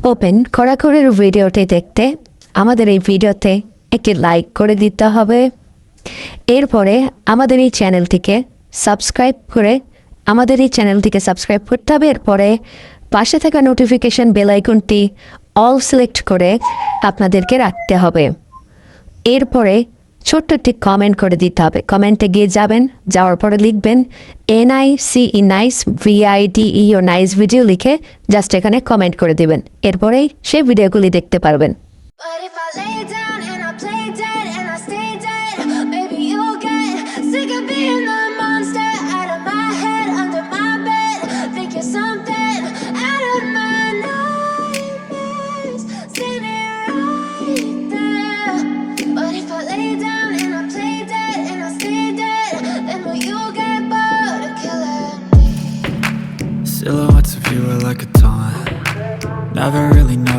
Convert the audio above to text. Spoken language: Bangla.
ওপেন খড়াখড়ির ভিডিওটি দেখতে আমাদের এই ভিডিওতে একটি লাইক করে দিতে হবে। এরপরে আমাদের এই চ্যানেলটিকে সাবস্ক্রাইব করতে হবে। এরপরে পাশে থাকা নোটিফিকেশন বেল আইকনটি অল সিলেক্ট করে আপনাদেরকে রাখতে হবে। এরপরে ছোট্ট একটি কমেন্ট করে দিতে হবে। কমেন্টে গিয়ে যাওয়ার পরে লিখবেন NICE nice VIDEO nice video লিখে জাস্ট এখানে কমেন্ট করে দিবেন। এরপরেই সেই ভিডিওগুলি দেখতে পারবেন। But if I lay down and I play dead and I stay dead, maybe you'll get sick of being the monster out of my head, under my bed. Think you're something out of my nightmares, standing right there. But if I lay down and I play dead and I stay dead, then will you get bored of killing me? Silhouettes of you are like a taunt. Never really noticed